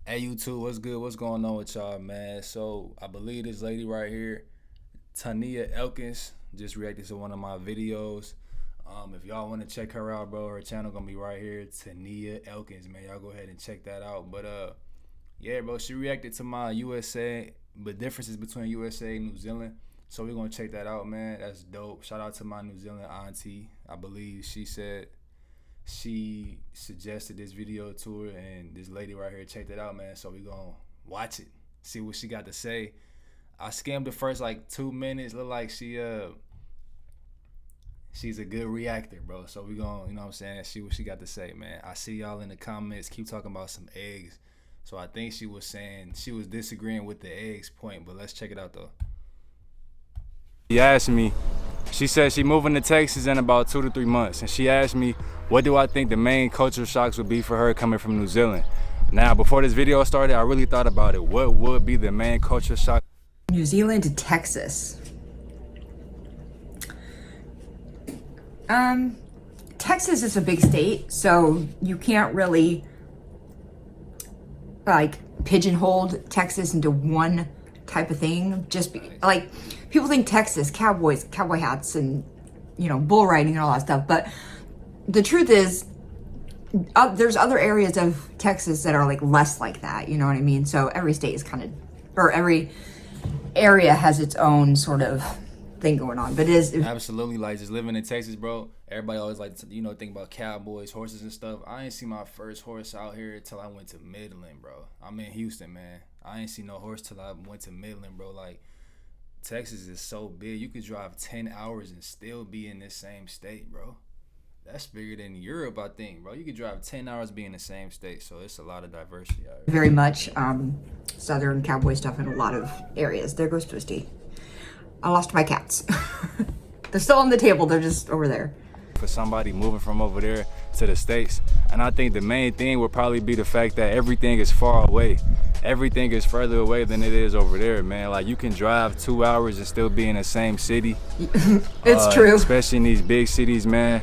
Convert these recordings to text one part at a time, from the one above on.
Hey YouTube, what's good? What's going on with y'all, man? So I believe this lady right here, Tania Elkins, just reacted to one of my videos. If y'all want to check her out, bro, her channel gonna be right here, Tania Elkins, man. Y'all go ahead and check that out. But yeah, bro, she reacted to my USA, the differences between USA and New Zealand. So we're gonna check that out, man. That's dope. Shout out to my New Zealand auntie. I believe she said she suggested this video to her, and this lady right here checked it out, man. So we gonna watch it, see what she got to say. I skimmed the first like 2 minutes. Look like she's a good reactor, bro. So we gonna, you know what I'm saying, see what she got to say, man. I see y'all in the comments keep talking about some eggs. So I think she was saying she was disagreeing with the eggs point, but let's check it out though. She asked me, she said she moving to Texas in about 2 to 3 months, and she asked me, what do I think the main culture shocks would be for her coming from New Zealand? Now, before this video started, I really thought about it. What would be the main culture shock? New Zealand to Texas. Texas is a big state, so you can't really like pigeonhole Texas into one type of thing. Like people think Texas, cowboys, cowboy hats, and bull riding and all that stuff. But the truth is, there's other areas of Texas that are like less like that. You know what I mean? So every state is every area has its own sort of thing going on. But it is absolutely, like, just living in Texas, bro. Everybody always like to, think about cowboys, horses and stuff. I ain't see my first horse out here till I went to Midland, bro. I'm in Houston, man. I ain't see no horse till I went to Midland, bro. Like, Texas is so big. You could drive 10 hours and still be in this same state, bro. That's bigger than Europe, I think, bro. You could drive 10 hours, be in the same state. So it's a lot of diversity out here. Very much Southern cowboy stuff in a lot of areas. There goes Twisty. I lost my cats. They're still on the table. They're just over there. For somebody moving from over there to the States. And I think the main thing would probably be the fact that everything is far away. Everything is further away than it is over there, man. Like, you can drive 2 hours and still be in the same city. It's true. Especially in these big cities, man.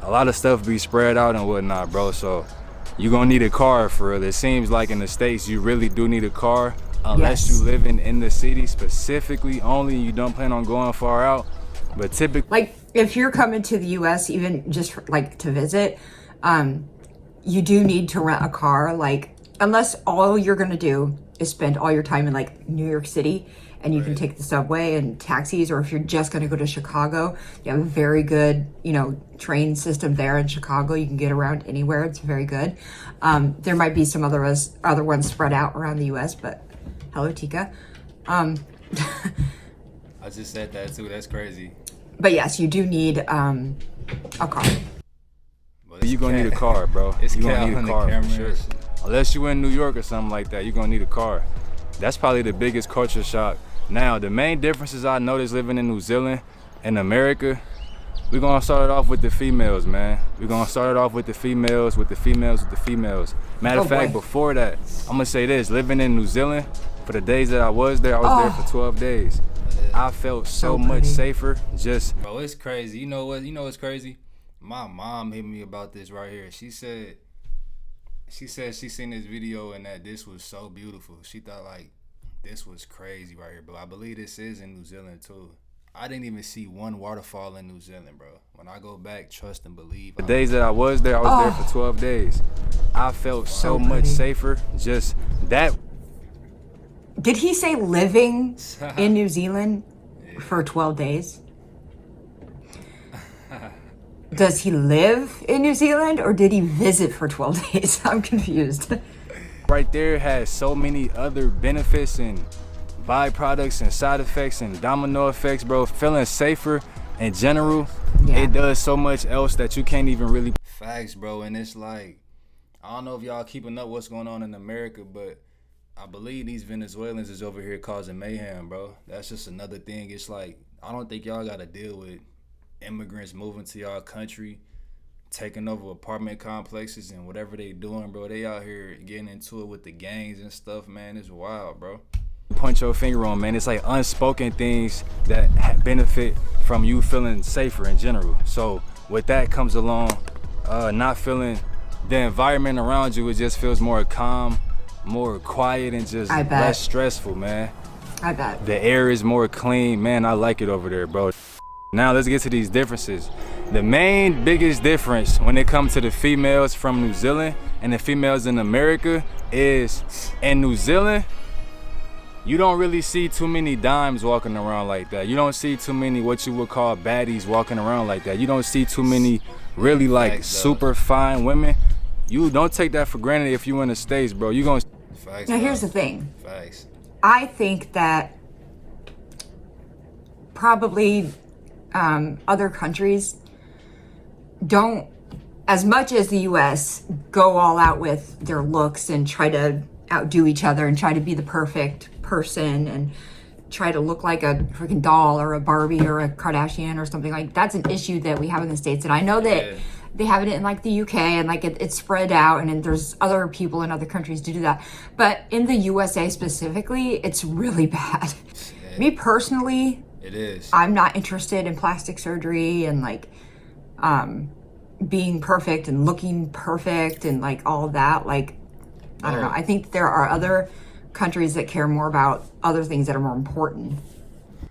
A lot of stuff be spread out and whatnot, bro. So you're gonna need a car for real. It seems like in the States, you really do need a car. Unless you living in the city specifically only, you don't plan on going far out. But typically, like, if you're coming to the US, even just like to visit, you do need to rent a car. Like, unless all you're gonna do is spend all your time in like New York City, and you can take the subway and taxis, or if you're just gonna go to Chicago, you have a very good, train system there in Chicago. You can get around anywhere. It's very good. There might be some other ones spread out around the US, but hello, Tika. I just said that too. That's crazy. But yes, you do need a car. You're gonna need a car, bro. You're gonna need a car for sure. Unless you in New York or something like that, you're gonna need a car. That's probably the biggest culture shock. Now, the main differences I noticed living in New Zealand and America, we're gonna start it off with the females, man. We're gonna start it off with the females, Matter of fact, before that, I'm gonna say this: living in New Zealand, for the days that I was there there for 12 days. I felt so much safer. Bro, it's crazy. You know what's crazy? My mom hit me about this right here. She said she seen this video and that this was so beautiful. She thought like this was crazy right here, but I believe this is in New Zealand too. I didn't even see one waterfall in New Zealand, bro. When I go back, trust and believe. The days that I was there for 12 days. I felt so much safer. Just that. Did he say living in New Zealand for 12 days? Does he live in New Zealand, or did he visit for 12 days? I'm confused. Right there has so many other benefits and byproducts and side effects and domino effects, bro. Feeling safer in general, it does so much else that you can't even really. Facts, bro. And it's like, I don't know if y'all keeping up what's going on in America, but I believe these Venezuelans is over here causing mayhem, bro. That's just another thing. It's like, I don't think y'all got to deal with immigrants moving to y'all country, taking over apartment complexes and whatever they doing, bro. They out here getting into it with the gangs and stuff, man. It's wild, bro. Point your finger on, man. It's like unspoken things that benefit from you feeling safer in general. So with that comes along not feeling the environment around you. It just feels more calm. more quiet and just I bet. less stressful, man. I bet. The air is more clean, man. I like it over there, bro. Now let's get to these differences. The main biggest difference when it comes to the females from New Zealand and the females in America is in New Zealand, you don't really see too many dimes walking around like that. You don't see too many what you would call baddies walking around like that. You don't see too many really like super fine women. You don't take that for granted if you in the States, bro. You gonna. Facts, Now here's the thing. Facts. I think that probably other countries don't, as much as the US, go all out with their looks and try to outdo each other and try to be the perfect person and try to look like a freaking doll or a Barbie or a Kardashian or something. Like, that's an issue that we have in the States. And I know that they have it in like the UK and like it's spread out, and then there's other people in other countries to do that. But in the USA specifically, it's really bad. Yeah. Me personally, It is. I'm not interested in plastic surgery and like being perfect and looking perfect and like all of that. Like, I don't know. I think there are other countries that care more about other things that are more important.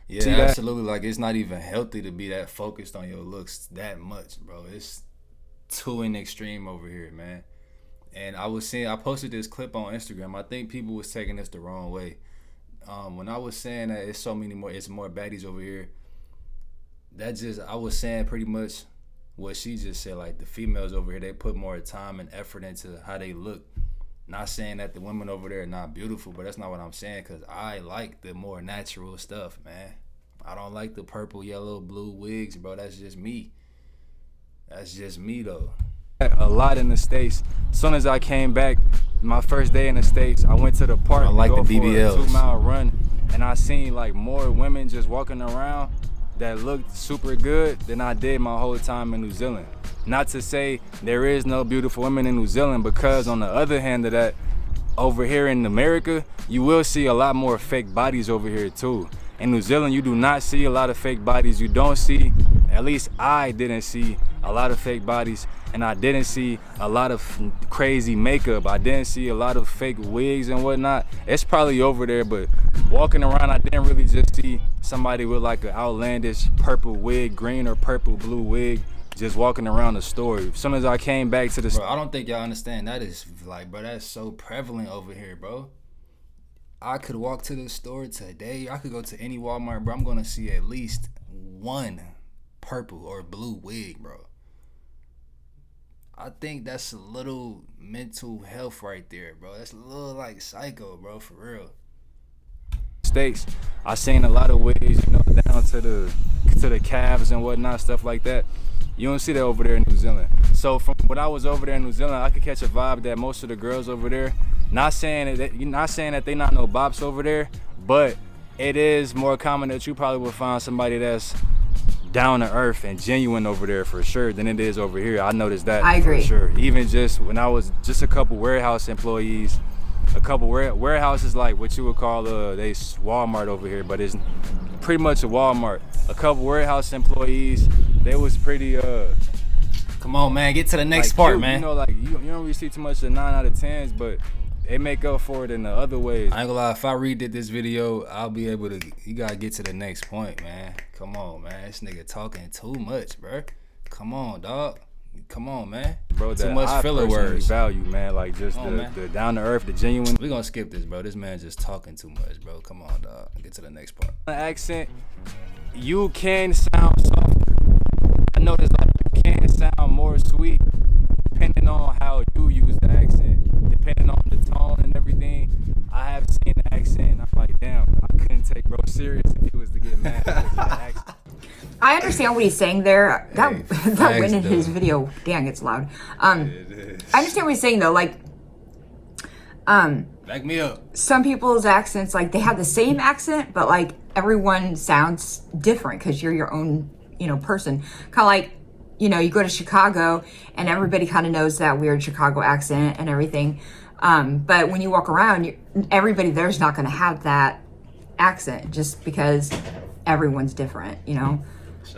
Yeah, absolutely. Like, it's not even healthy to be that focused on your looks that much, bro. It's too in extreme over here, man. And I posted this clip on Instagram. I think people was taking this the wrong way. When I was saying that it's more baddies over here, I was saying pretty much what she just said. Like, the females over here, they put more time and effort into how they look. Not saying that the women over there are not beautiful, but that's not what I'm saying, because I like the more natural stuff, man. I don't like the purple, yellow, blue wigs, bro. That's just me. That's just me, though. A lot in the States. As soon as I came back, my first day in the States, I went to the park to go for a 2-mile run, and I seen like more women just walking around that looked super good than I did my whole time in New Zealand. Not to say there is no beautiful women in New Zealand, because on the other hand of that, over here in America, you will see a lot more fake bodies over here too. In New Zealand, you do not see a lot of fake bodies. You don't see, at least I didn't see a lot of fake bodies, and I didn't see a lot of crazy makeup. I didn't see a lot of fake wigs and whatnot. It's probably over there, but walking around, I didn't really just see somebody with like an outlandish purple wig, green or purple blue wig, just walking around the store. As soon as I came back to the Bro, I don't think y'all understand. That is like, bro, that's so prevalent over here, bro. I could walk to the store today. I could go to any Walmart, bro. I'm gonna see at least one purple or blue wig, bro. I think that's a little mental health right there, bro. That's a little like psycho, bro, for real. States, I seen a lot of wigs, you know, down to the calves and whatnot, stuff like that. You don't see that over there in New Zealand. So from when I was over there in New Zealand, I could catch a vibe that most of the girls over there, not saying that they not no bops over there, but it is more common that you probably will find somebody that's down to earth and genuine over there for sure than it is over here. I noticed that. I agree. For sure. Even just when I was just a couple warehouse employees, a couple warehouses like what you would call they Walmart over here, but it's pretty much a Walmart. A couple warehouse employees, they was pretty Come on, man, get to the next like, part, man. You know, like you don't really see too much of the 9 out of 10s, but they make up for it in the other ways. I ain't gonna lie, if I redid this video, I'll be able to. You gotta get to the next point, man. Come on, man. This nigga talking too much, bro. Come on, dog. Come on, man. Bro, too much filler words. Value, man. Like just the down to earth, the genuine. We gonna skip this, bro. This man just talking too much, bro. Come on, dog. Get to the next part. Accent, you can sound softer. I noticed like you can sound more sweet depending on how you use the accent, depending on the tone and everything. I have seen the accent and I'm like, damn, I couldn't take bro serious if he was to get mad at the accent. I understand what he's saying there. That went in his though. video. Dang, it's loud. I understand what he's saying though. Like, Back me up. some people's accents, like they have the same accent, but like everyone sounds different because you're your own, person. Kind of like, you go to Chicago and everybody kind of knows that weird Chicago accent and everything. But when you walk around, everybody there's not going to have that accent just because everyone's different,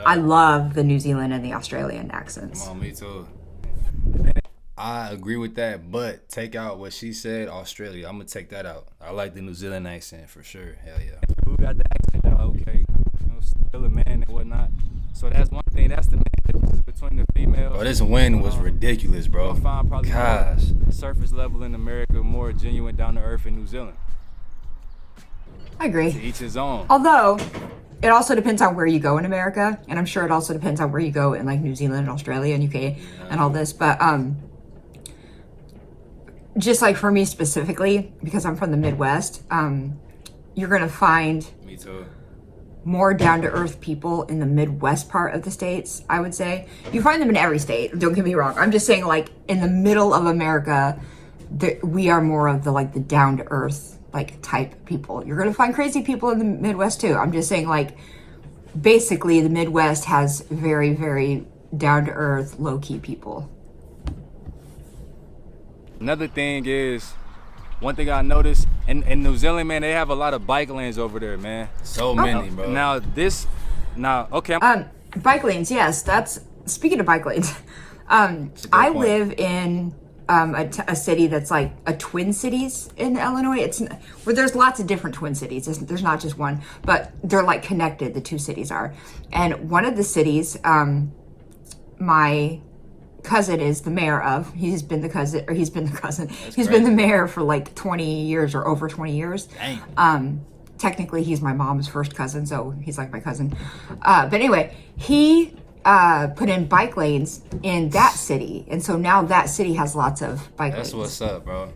I love the New Zealand and the Australian accents. Come on, me too. I agree with that, but take out what she said, Australia. I'm gonna take that out. I like the New Zealand accent for sure. Hell yeah. Who got the accent now? Okay, still a man and whatnot. So that's one thing. That's the main difference between the females. Bro, this win was ridiculous, bro. You'll find probably Gosh. surface level in America, more genuine, down to earth in New Zealand. I agree. To each his own. Although, it also depends on where you go in America, and I'm sure it also depends on where you go in like New Zealand and Australia and UK and all this. But just like for me specifically, because I'm from the Midwest, you're gonna find Me too. more down-to-earth people in the Midwest part of the states, I would say. You find them in every state, don't get me wrong. I'm just saying, like, in the middle of America, we are more of the, like, the down-to-earth, like, type people. You're gonna find crazy people in the Midwest, too. I'm just saying, like, basically, the Midwest has very, very down-to-earth, low-key people. Another thing is, one thing I noticed, in New Zealand, man, they have a lot of bike lanes over there, man. So many, bro. Okay. Bike lanes, yes. Speaking of bike lanes, I live in a city that's like a Twin Cities in Illinois. It's where there's lots of different Twin Cities. There's not just one, but they're like connected. The two cities are, and one of the cities, my cousin is the mayor of. He's been the mayor for like 20 years or over 20 years. Dang. Technically he's my mom's first cousin, so he's like my cousin. But anyway, he put in bike lanes in that city, and so now that city has lots of bike lanes. That's what's up, bro.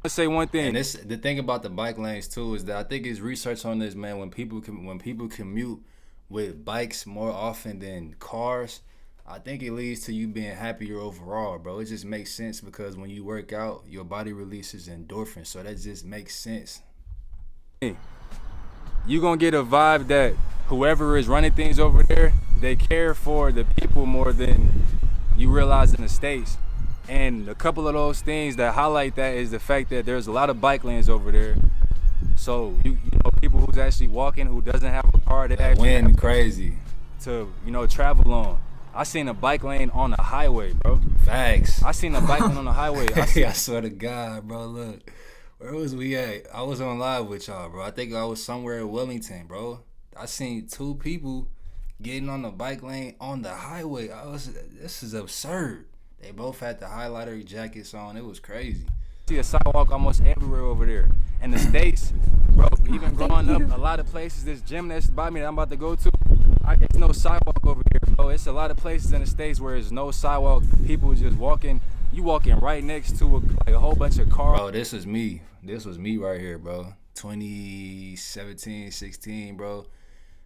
Let's say one thing. And the thing about the bike lanes too is that I think it's research on this, man. When people commute with bikes more often than cars, I think it leads to you being happier overall, bro. It just makes sense because when you work out, your body releases endorphins, so that just makes sense. You gonna get a vibe that whoever is running things over there, they care for the people more than you realize in the States. And a couple of those things that highlight that is the fact that there's a lot of bike lanes over there. So you know, people who's actually walking, who doesn't have a car, they actually Wind crazy to travel on. I seen a bike lane on the highway, bro. Facts. I seen a bike lane on the highway. I swear to God, bro. Look, where was we at? I was on live with y'all, bro. I think I was somewhere in Wellington, bro. I seen two people getting on the bike lane on the highway. This is absurd. They both had the highlighter jackets on. It was crazy. See a sidewalk almost everywhere over there. In the States, bro, even growing up, a lot of places, this gym that's by me that I'm about to go to, it's no sidewalk over here, bro. It's a lot of places in the States where there's no sidewalk. People just walking. You walking right next to a whole bunch of cars. Bro, this was me. This was me right here, bro. 2017, 16, bro.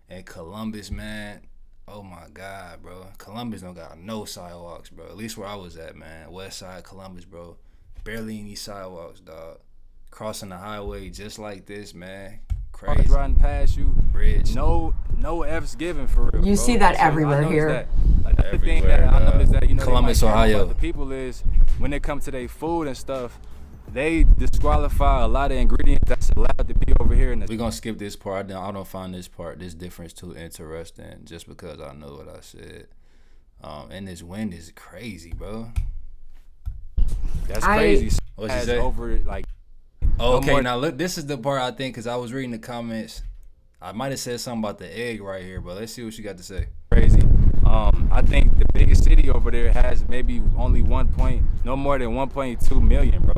And Columbus, man. Oh my God, bro. Columbus don't got no sidewalks, bro. At least where I was at, man. West side Columbus, bro. Barely any sidewalks, dog. Crossing the highway just like this, man. Crazy. Riding past you. Bridge. No F's given for real. You bro. see that So everywhere here. Another thing that I noticed that Columbus, Ohio. The people is when it comes to their food and stuff, they disqualify a lot of ingredients that's allowed to be over here. We're gonna skip this part. I don't find this difference too interesting just because I know what I said. And this wind is crazy, bro. That's crazy. What'd you say? Over like. Okay, now look, this is the part I think because I was reading the comments. I might have said something about the egg right here, but let's see what you got to say. Crazy. I think the biggest city over there has maybe only no more than 1.2 million, bro.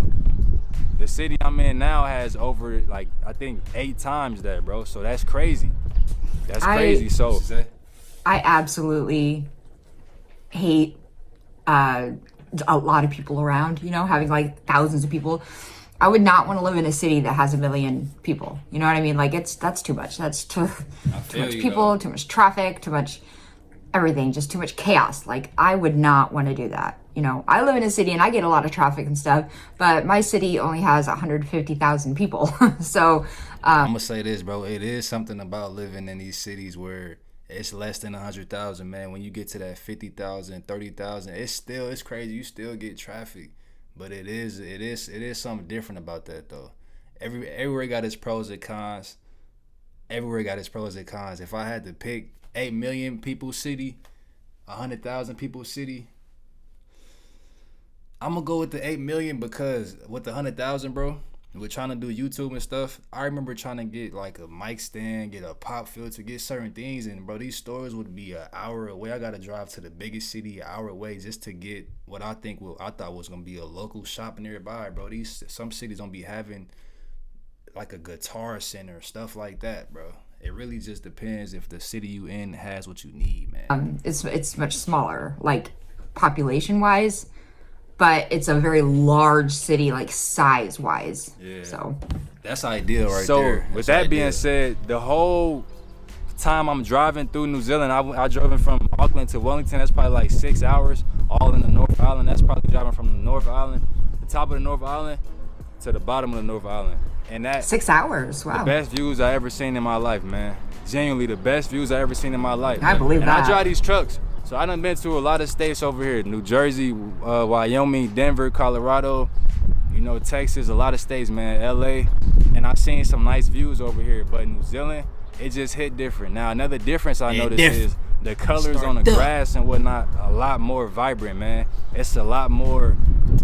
The city I'm in now has over like I think 8 times that, bro. So that's crazy. That's crazy. So I absolutely hate a lot of people around, having like thousands of people. I would not want to live in a city that has 1 million people. You know what I mean? Like that's too much. That's too much people, too much traffic, too much everything, just too much chaos. Like I would not want to do that. I live in a city and I get a lot of traffic and stuff, but my city only has 150,000 people. So I'm gonna say this, bro. It is something about living in these cities where it's less than 100,000, man. When you get to that 50,000, 30,000, it's crazy. You still get traffic. But it is something different about that though. Everywhere got its pros and cons. Everywhere got its pros and cons. If I had to pick 8 million people city, 100,000 people city, I'm gonna go with the 8 million because with the 100,000, bro, we're trying to do YouTube and stuff. I remember trying to get like a mic stand, get a pop filter, get certain things, and bro, these stores would be an hour away. I gotta drive to the biggest city an hour away just to get what I thought was gonna be a local shop nearby, bro. Some cities don't be having like a guitar center, stuff like that, bro. It really just depends if the city you in has what you need, man. It's much smaller, like population wise, but it's a very large city, like size wise. Yeah. So that's ideal right there. So with that being said, the whole time I'm driving through New Zealand, I drove from Auckland to Wellington. That's probably like 6 hours, all in the North Island. That's probably driving from the North Island, the top of the North Island, to the bottom of the North Island. And that 6 hours, wow. The best views I ever seen in my life, man. Genuinely the best views I ever seen in my life. I believe and that. I drive these trucks. So I done been to a lot of states over here. New Jersey, Wyoming, Denver, Colorado, Texas, a lot of states, man, LA. And I've seen some nice views over here. But New Zealand, it just hit different. Now, another difference I noticed is the colors on the grass and whatnot, a lot more vibrant, man. It's a lot more.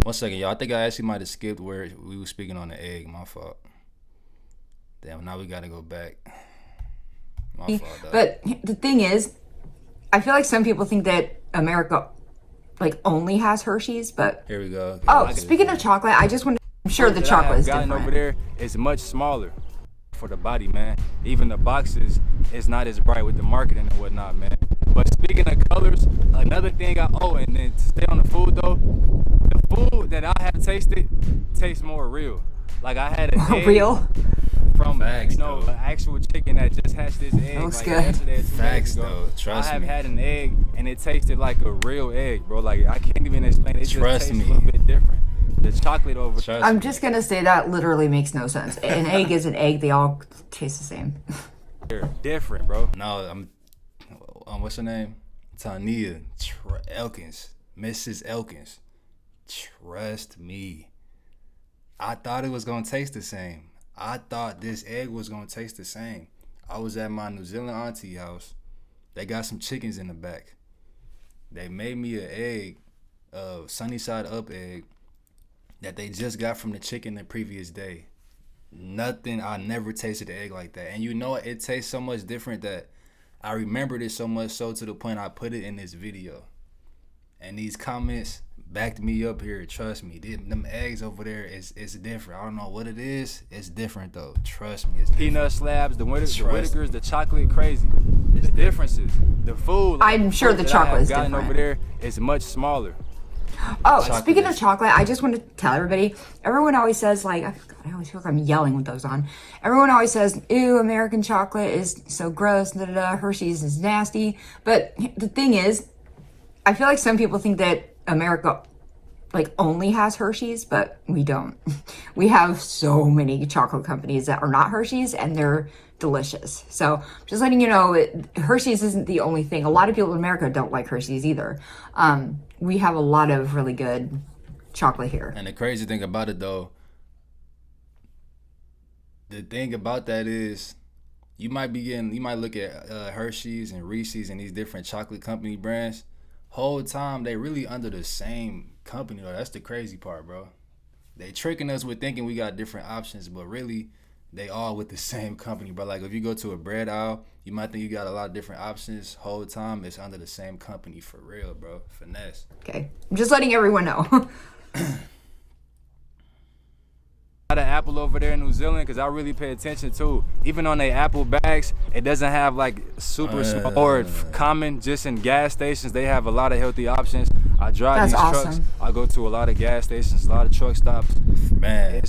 1 second, y'all. I think I actually might have skipped where we were speaking on the egg. My fault. Damn, now we got to go back. My fault, dog. But the thing is, I feel like some people think that America like only has Hershey's, but here we go. Speaking of chocolate, I just want to. I'm sure the chocolate is different. Over there is much smaller for the body, man. Even the boxes is not as bright with the marketing and whatnot, man. But speaking of colors, another thing and then to stay on the food though, the food that I have tasted tastes more real. Like I had an egg real from an actual chicken that just hatched this egg like yesterday or 2 days ago. Though. Trust me. I have had an egg and it tasted like a real egg, bro. Like I can't even explain it. It just tastes a little bit different. The chocolate over. I'm just gonna say that literally makes no sense. An egg is an egg. They all taste the same. They're different, bro. No, what's her name? Tania Elkins, Mrs. Elkins. Trust me. I thought it was gonna taste the same. I thought this egg was gonna taste the same. I was at my New Zealand auntie house. They got some chickens in the back. They made me an egg, sunny side up egg, that they just got from the chicken the previous day. I never tasted an egg like that. And it tastes so much different that I remembered it so much so to the point I put it in this video. And these comments backed me up here. Trust me, them eggs over there is different. I don't know what it is. It's different though. Trust me, it's different. Peanut slabs, the Whitakers, the chocolate, crazy. The differences, the food. I'm sure the chocolate is different. Over there is much smaller. Speaking of chocolate, I just want to tell everybody. Everyone always says I always feel like I'm yelling with those on. Everyone always says, "Ew, American chocolate is so gross. Hershey's is nasty." But the thing is, I feel like some people think that America only has Hershey's, but we don't. We have so many chocolate companies that are not Hershey's, and they're delicious. So just letting you know, Hershey's isn't the only thing. A lot of people in America don't like Hershey's either. We have a lot of really good chocolate here. And the crazy thing about it though, the thing about that is you might look at Hershey's and Reese's and these different chocolate company brands. Whole time they really under the same company though. That's the crazy part, bro. They tricking us with thinking we got different options, but really they all with the same company, bro. Like if you go to a bread aisle, you might think you got a lot of different options. Whole time it's under the same company for real, bro. Finesse. Okay, I'm just letting everyone know. Of Apple over there in New Zealand, because I really pay attention too. Even on their Apple bags, it doesn't have super small or common. Just in gas stations, they have a lot of healthy options. I drive these trucks. I go to a lot of gas stations, a lot of truck stops. Man,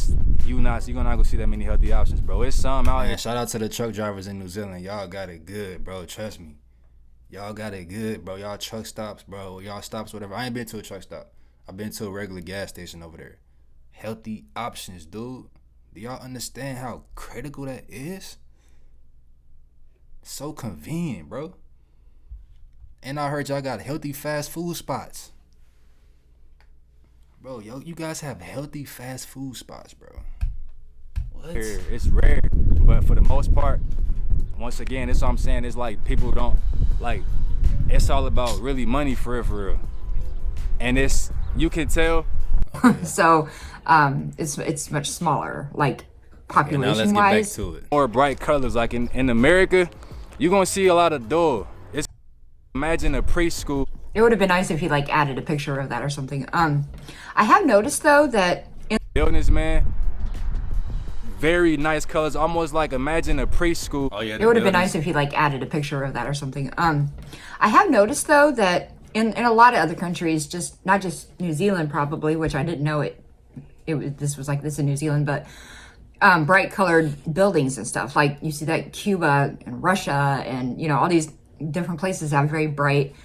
you're not gonna see that many healthy options, bro. It's some out here. Shout out to the truck drivers in New Zealand. Y'all got it good, bro. Trust me. Y'all got it good, bro. Y'all truck stops, bro. Y'all stops, whatever. I ain't been to a truck stop. I've been to a regular gas station over there. Healthy options, dude. Do y'all understand how critical that is? So convenient, bro. And I heard y'all got healthy fast food spots. Bro, you guys have healthy fast food spots, bro. What? It's rare, but for the most part, once again, that's what I'm saying. It's like people don't, it's all about really money for real. And you can tell So it's much smaller, like Okay, now let's population get back wise. to it. More bright colors. Like in America, you're gonna see a lot of dull. It's imagine a preschool. It would have been nice if he like added a picture of that or something. I have noticed though that Buildings, man. Very nice colors, almost like imagine a preschool. Oh yeah, it would have been nice if he like added a picture of that or something. I have noticed though that in a lot of other countries, just not just New Zealand probably, which I didn't know this was like this in New Zealand, but bright colored buildings and stuff. Like you see that Cuba and Russia and all these different places have very bright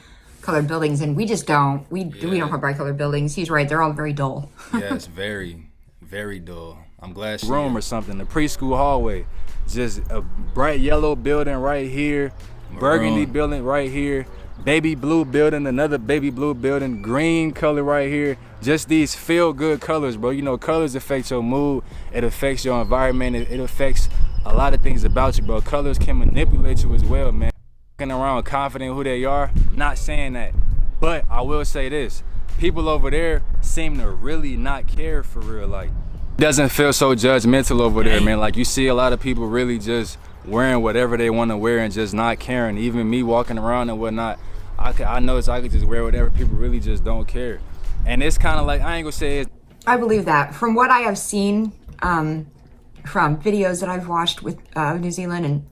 colored buildings, and we just don't. We don't have bright colored buildings. He's right; they're all very dull. Yeah, it's very, very dull. I'm glad she Room or something, the preschool hallway, just a bright yellow building right here, burgundy building right here, baby blue building, another baby blue building, green color right here. Just these feel good colors, bro. Colors affect your mood, it affects your environment, it affects a lot of things about you, bro. Colors can manipulate you as well, man. Walking around confident who they are, not saying that, but I will say this: people over there seem to really not care for real. Like, doesn't feel so judgmental over there, man. Like, you see a lot of people really just wearing whatever they want to wear and just not caring. Even me walking around and whatnot, I notice I could just wear whatever. People really just don't care. And it's kind of like, I ain't gonna say it's... I believe that. From what I have seen, from videos that I've watched with New Zealand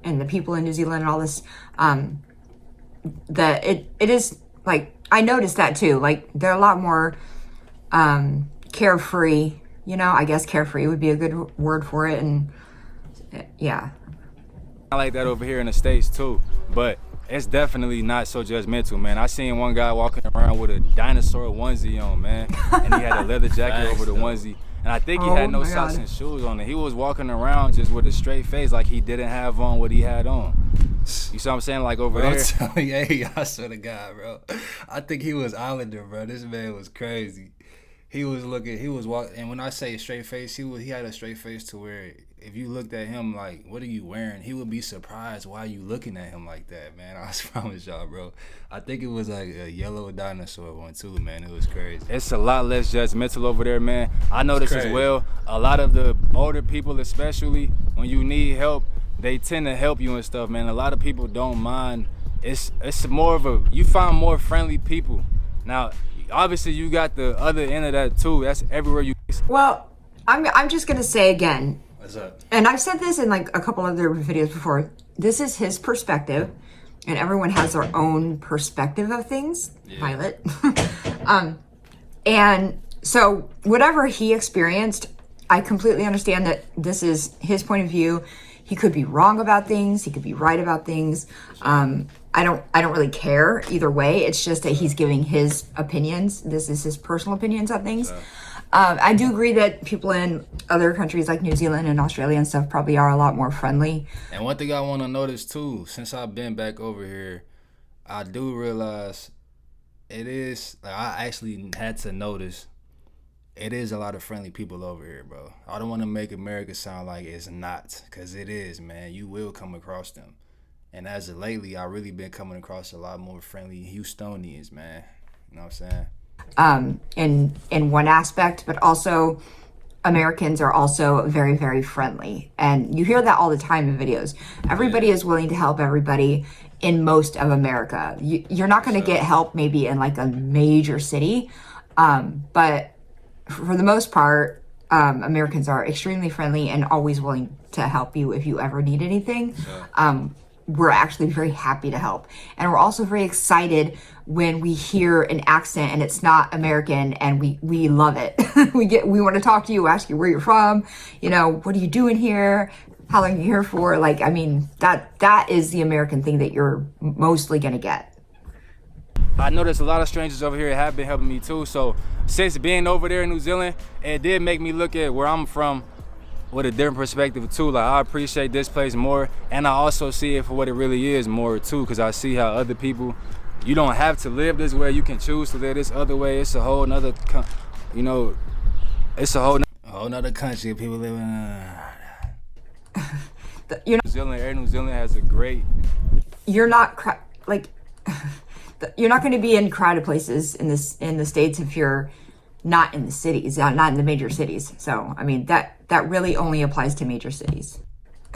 and the people in New Zealand and all this, that it is like, I noticed that too. Like, they're a lot more carefree. I guess carefree would be a good word for it. And yeah. I like that over here in the States too, but it's definitely not so judgmental, man. I seen one guy walking around with a dinosaur onesie on, man, and he had a leather jacket over the onesie, and I think he had no socks and shoes on. And he was walking around just with a straight face, like he didn't have on what he had on. You see what I'm saying? Like over there. Hey, I swear to God, bro. I think he was Islander, bro. This man was crazy. He was walking, and when I say straight face, he had a straight face to where if you looked at him like, what are you wearing? He would be surprised why you looking at him like that, man. I promise y'all, bro. I think it was like a yellow dinosaur one too, man. It was crazy. It's a lot less judgmental over there, man. I notice as well, a lot of the older people, especially when you need help, they tend to help you and stuff, man. A lot of people don't mind. It's more of you find more friendly people. Now, obviously you got the other end of that too. That's everywhere you... Well, I'm just gonna say again, What's up? and I've said this in like a couple other videos before, this is his perspective, and everyone has their own perspective of things. Yeah. Violet. And so whatever he experienced, I completely understand that this is his point of view. He could be wrong about things, he could be right about things. I don't really care either way. It's just that he's giving his opinions. This is his personal opinions on things. I do agree that people in other countries like New Zealand and Australia and stuff probably are a lot more friendly. And one thing I want to notice too, since I've been back over here, I do realize it is, like, I actually had to notice it is a lot of friendly people over here, bro. I don't want to make America sound like it's not, because it is, man. You will come across them. And as of lately, I really been coming across a lot more friendly Houstonians, man. You know what I'm saying? In one aspect, but also Americans are also very, very friendly. And you hear that all the time in videos. Everybody is willing to help everybody in most of America. You're not going to get help maybe in like a major city, but for the most part, Americans are extremely friendly and always willing to help you if you ever need anything. We're actually very happy to help. And we're also very excited when we hear an accent and it's not American, and we love it. we want to talk to you, ask you where you're from, what are you doing here? How long are you here for? Like, I mean, that is the American thing that you're mostly gonna get. I noticed a lot of strangers over here have been helping me too. So since being over there in New Zealand, it did make me look at where I'm from with a different perspective too. Like, I appreciate this place more, and I also see it for what it really is more too, because I see how other people, you don't have to live this way, you can choose to live this other way. It's a whole nother, it's a whole nother country people live in. New Zealand has a great... You're not you're not going to be in crowded places in the States if you're not in the cities, not in the major cities. So I mean that really only applies to major cities.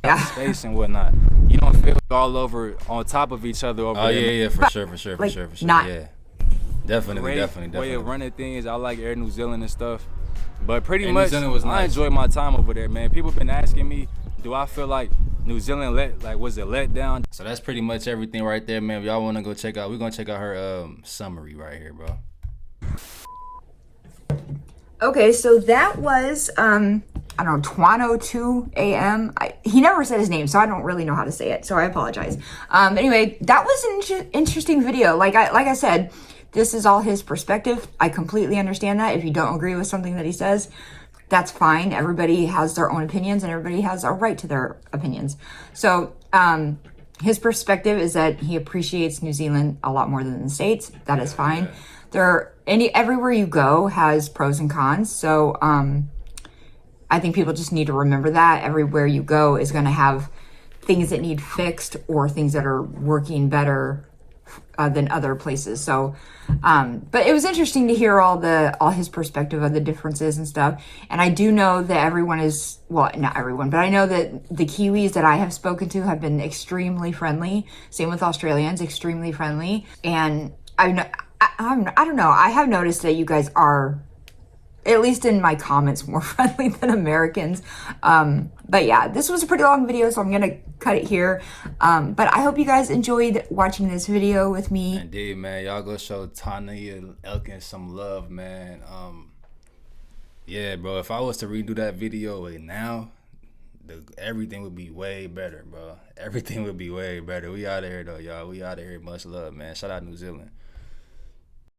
Yeah. Space and whatnot. You don't feel all over on top of each other over there. Yeah, for sure. Not, yeah. Definitely. Way of running things. I like Air New Zealand and stuff. But pretty New much, Zealand was I nice. enjoyed my time over there, man. People been asking me, do I feel like New Zealand was it let down? So that's pretty much everything right there, man. If y'all want to go check out, we're gonna check out her summary right here, bro. Okay, so that was I don't know, Twan02 AM. He never said his name, so I don't really know how to say it. So I apologize. Anyway, that was an interesting video. Like I said, this is all his perspective. I completely understand that. If you don't agree with something that he says, that's fine. Everybody has their own opinions, and everybody has a right to their opinions. So his perspective is that he appreciates New Zealand a lot more than the States. That is fine. Everywhere you go has pros and cons. So I think people just need to remember that everywhere you go is going to have things that need fixed or things that are working better than other places. So, but it was interesting to hear all his perspective of the differences and stuff. And I do know that everyone is, well, not everyone, but I know that the Kiwis that I have spoken to have been extremely friendly. Same with Australians, extremely friendly. And I don't know. I have noticed that you guys are, at least in my comments, more friendly than Americans. But yeah, this was a pretty long video, so I'm going to cut it here. But I hope you guys enjoyed watching this video with me. Indeed, man. Y'all go show Tanya Elkins some love, man. Yeah, bro. If I was to redo that video now, everything would be way better, bro. Everything would be way better. We out of here, though, y'all. We out of here. Much love, man. Shout out New Zealand.